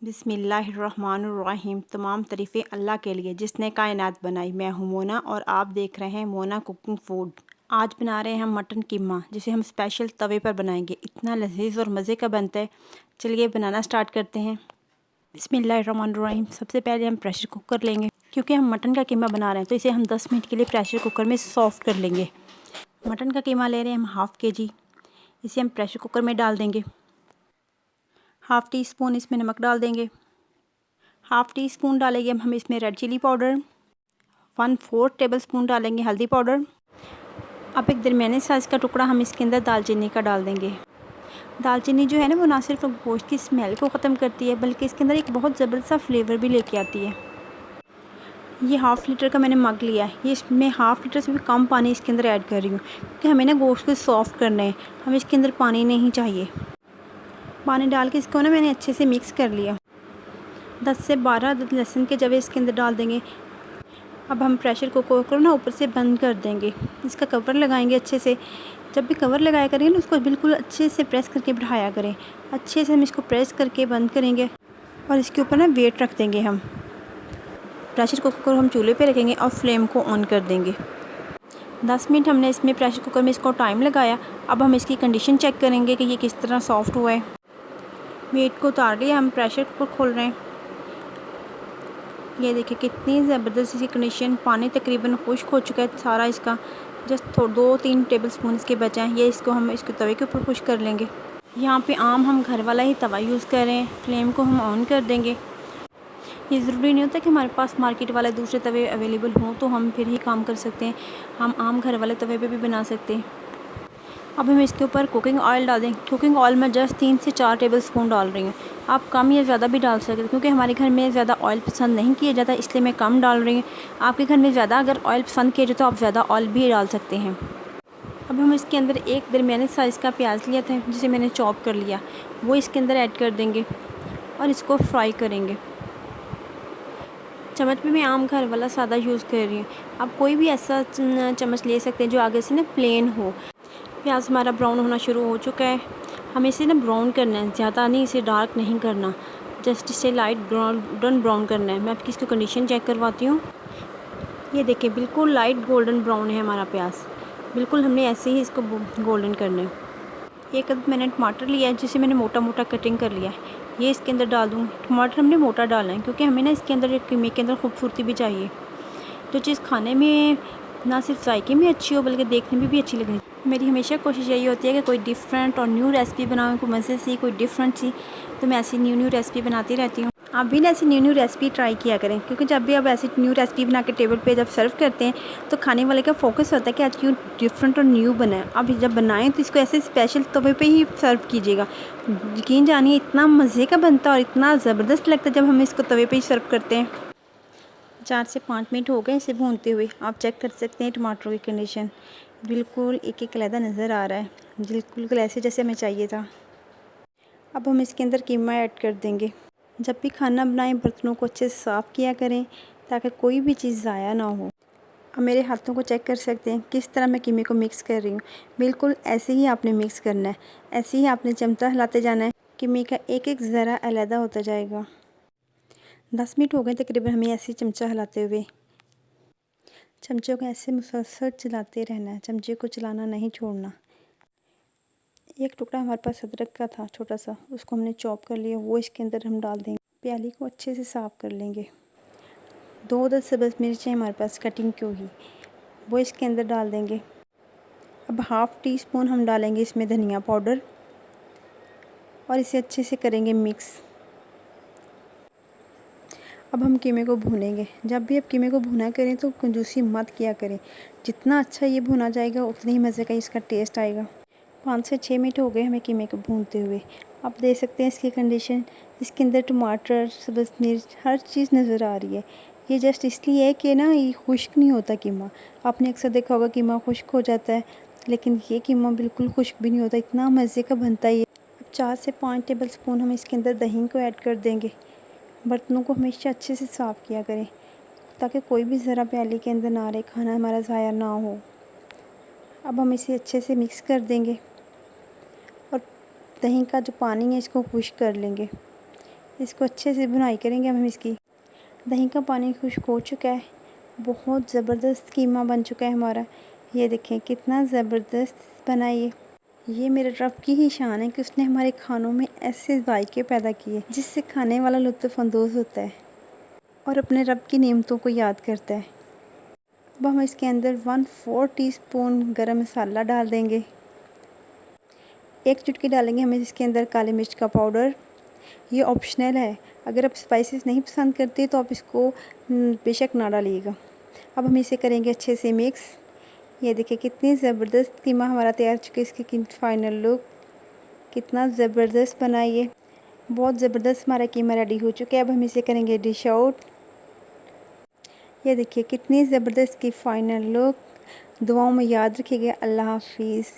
बिस्मिल्लाहिर्रहमानुर्रहीम। तमाम तारीफ़ें अल्लाह के लिए जिसने कायनात बनाई। मैं हूँ मोना और आप देख रहे हैं मोना कुकिंग फूड। आज बना रहे हैं हम मटन कीमा, जिसे हम स्पेशल तवे पर बनाएंगे। इतना लजीज और मज़े का बनता है। चलिए बनाना स्टार्ट करते हैं। बिस्मिल्लाहिर्रहमानुर्रहीम। सबसे पहले हम प्रेशर कुकर लेंगे, क्योंकि हम मटन का कीमा बना रहे हैं तो इसे हम 10 मिनट के लिए प्रेशर कुकर में सॉफ्ट कर लेंगे। मटन का कीमा ले रहे हैं हम हाफ़ kg। इसे हम प्रेशर कुकर में डाल देंगे। हाफ़ टी स्पून इसमें नमक डाल देंगे। हाफ़ टी स्पून डालेंगे हम इसमें रेड चिली पाउडर। 1/4 टेबलस्पून डालेंगे हल्दी पाउडर। अब एक दरमियाने साइज़ का टुकड़ा हम इसके अंदर दालचीनी का डाल देंगे। दालचीनी जो है ना, वो ना सिर्फ गोश्त की स्मेल को ख़त्म करती है, बल्कि इसके अंदर एक बहुत ज़बरदस्त सा फ्लेवर भी लेके आती है। ये हाफ़ लीटर का मैंने मग लिया है। ये इसमें हाफ़ लीटर से भी कम पानी इसके अंदर ऐड कर रही हूँ, क्योंकि हमें ना गोश्त को सॉफ्ट करना है। हमें इसके अंदर पानी नहीं चाहिए। पानी डाल के इसको ना मैंने अच्छे से मिक्स कर लिया। 10 से 12 अदद लहसुन के जवे इसके अंदर डाल देंगे। अब हम प्रेशर कुकर को ना ऊपर से बंद कर देंगे। इसका कवर लगाएंगे अच्छे से। जब भी कवर लगाया करेंगे ना, उसको बिल्कुल अच्छे से प्रेस करके बिठाया करें। अच्छे से हम इसको प्रेस करके बंद करेंगे और इसके ऊपर ना वेट रख देंगे हम। प्रेशर कुकर को हम चूल्हे पे रखेंगे और फ्लेम को ऑन कर देंगे। 10 मिनट हमने इसमें प्रेशर कुकर में इसको टाइम लगाया। अब हम इसकी कंडीशन चेक करेंगे कि ये किस तरह सॉफ्ट हुआ है। वेट को उतार लिया, हम प्रेशर कुकर खोल रहे हैं। ये देखिए कितनी ज़बरदस्त इसकी कंडीशन। पानी तकरीबन खुश्क हो चुका है सारा इसका। जस्ट 2-3 टेबलस्पून इसके बचे हैं। ये इसको हम इसके तवे के ऊपर खुश कर लेंगे। यहाँ पे आम हम घर वाला ही तवा यूज़ कर रहे हैं। फ्लेम को हम ऑन कर देंगे। ये ज़रूरी नहीं होता कि हमारे पास मार्केट वाले दूसरे तवे अवेलेबल हों तो हम फिर ही काम कर सकते हैं। हम आम घर वाले तवे पे भी बना सकते हैं। अब हम इसके ऊपर कुकिंग ऑयल डाल दें। कुकिंग ऑयल में जस्ट 3 से 4 टेबलस्पून डाल रही हूँ। आप कम या ज़्यादा भी डाल सकते हैं, क्योंकि हमारे घर में ज़्यादा ऑयल पसंद नहीं किया जाता, इसलिए मैं कम डाल रही हूँ। आपके घर में ज़्यादा अगर ऑयल पसंद किया जाए तो आप ज़्यादा ऑयल भी डाल सकते हैं। अब हम इसके अंदर एक दरमियाने साइज़ का प्याज लिया था, जिसे मैंने चॉप कर लिया, वो इसके अंदर ऐड कर देंगे और इसको फ्राई करेंगे। चम्मच भी मैं आम घर वाला सादा यूज़ कर रही हूँ। आप कोई भी ऐसा चम्मच ले सकते हैं जो आगे से ना प्लेन हो। प्याज हमारा ब्राउन होना शुरू हो चुका है। हमें इसे ना ब्राउन करना है, ज़्यादा नहीं, इसे डार्क नहीं करना, जस्ट इसे लाइट गोल्डन ब्राउन करना है। मैं आपकी इसको कंडीशन चेक करवाती हूँ। ये देखिए बिल्कुल लाइट गोल्डन ब्राउन है हमारा प्याज। बिल्कुल हमने ऐसे ही इसको गोल्डन करना है। एक आध मैंने टमाटर लिया है, जिसे मैंने मोटा मोटा कटिंग कर लिया है। ये इसके अंदर डाल दूँगी। टमाटर हमने मोटा डालना है, क्योंकि हमें ना इसके अंदर कीमे के अंदर खूबसूरती भी चाहिए। जो चीज़ खाने में ना सिर्फ जायके में अच्छी हो, बल्कि देखने में भी अच्छी लगे। मेरी हमेशा कोशिश यही होती है कि कोई डिफरेंट और न्यू रेसिपी बनाऊँ, कोई मज़े सी, कोई डिफरेंट सी। तो मैं ऐसी न्यू रेसिपी बनाती रहती हूँ। आप भी ना ऐसी न्यू रेसिपी ट्राई किया करें, क्योंकि जब भी आप ऐसी न्यू रेसिपी बना के टेबल पे जब सर्व करते हैं तो खाने वाले का फोकस होता है कि आज क्यों डिफरेंट और न्यू बना है। आप जब बनाएं तो इसको ऐसे स्पेशल तवे पे ही सर्व कीजिएगा। यकीन जानिए इतना मज़े का बनता है और इतना ज़बरदस्त लगता है जब हम इसको तवे पे ही सर्व करते हैं। 4 से 5 मिनट हो गए इसे भूनते हुए। आप चेक कर सकते हैं टमाटरों की कंडीशन बिल्कुल एक एक अलहदा नज़र आ रहा है, बिल्कुल ऐसे जैसे हमें चाहिए था। अब हम इसके अंदर कीमा ऐड कर देंगे। जब भी खाना बनाएं बर्तनों को अच्छे से साफ़ किया करें, ताकि कोई भी चीज़ ज़ाया ना हो। अब मेरे हाथों को चेक कर सकते हैं किस तरह मैं कीमे को मिक्स कर रही हूँ। बिल्कुल ऐसे ही आपने मिक्स करना है। ऐसे ही आपने चमचा हिलाते जाना है। कीमे का एक एक ज़रा अलहदा होता जाएगा। 10 मिनट हो गए तकरीबन हमें ऐसे चमचा हिलाते हुए। चमचे को ऐसे मुसलसल चलाते रहना है, चमचे को चलाना नहीं छोड़ना। एक टुकड़ा हमारे पास अदरक का था छोटा सा, उसको हमने चॉप कर लिया, वो इसके अंदर हम डाल देंगे। प्याली को अच्छे से साफ़ कर लेंगे। 2 सब्ज़ मिर्चें हमारे पास कटिंग की हुई, वो इसके अंदर डाल देंगे। अब हाफ़ टी स्पून हम डालेंगे इसमें धनिया पाउडर और इसे अच्छे से करेंगे मिक्स। अब हम कीमे को भूनेंगे। जब भी आप कीमे को भुना करें तो कंजूसी मत किया करें। जितना अच्छा ये भुना जाएगा उतनी ही मज़े का इसका टेस्ट आएगा। 5 से 6 मिनट हो गए हमें कीमे को भूनते हुए। आप देख सकते हैं इसकी कंडीशन। इसके अंदर टमाटर, सब्ज़ मिर्च, हर चीज़ नज़र आ रही है। ये जस्ट इसलिए है कि ना ये खुश्क नहीं होता कीमा। आपने अक्सर देखा होगा कीमा खुश्क हो जाता है, लेकिन ये कीमा बिल्कुल खुश्क भी नहीं होता, इतना मज़े का बनता है ये। अब 4 से 5 टेबलस्पून हम इसके अंदर दही को ऐड कर देंगे। बर्तनों को हमेशा अच्छे से साफ़ किया करें, ताकि कोई भी ज़रा प्याली के अंदर ना रहे, खाना हमारा ज़ाया ना हो। अब हम इसे अच्छे से मिक्स कर देंगे और दही का जो पानी है इसको खुश्क कर लेंगे। इसको अच्छे से भुनाई करेंगे हम इसकी। दही का पानी खुश्क हो चुका है, बहुत ज़बरदस्त कीमा बन चुका है हमारा। ये देखें कितना ज़बरदस्त बना ये मेरे रब की ही शान है कि उसने हमारे खानों में ऐसे जायके पैदा किए जिससे खाने वाला लुत्फ़ अंदोज़ होता है और अपने रब की नेमतों को याद करता है। अब हम इसके अंदर 1/4 टीस्पून गरम मसाला डाल देंगे। 1 चुटकी डालेंगे हम इसके अंदर काली मिर्च का पाउडर। ये ऑप्शनल है, अगर आप स्पाइसेस नहीं पसंद करते तो आप इसको बेशक ना डालिएगा। अब हम इसे करेंगे अच्छे से मिक्स। ये देखिए कितनी ज़बरदस्त कीमा हमारा तैयार हो चुका है। इसकी फाइनल लुक कितना ज़बरदस्त बना ये, बहुत ज़बरदस्त हमारा कीमा रेडी हो चुका है। अब हम इसे करेंगे डिश आउट। ये देखिए कितनी ज़बरदस्त की फ़ाइनल लुक। दुआओं में याद रखिएगा। अल्लाह हाफिज़।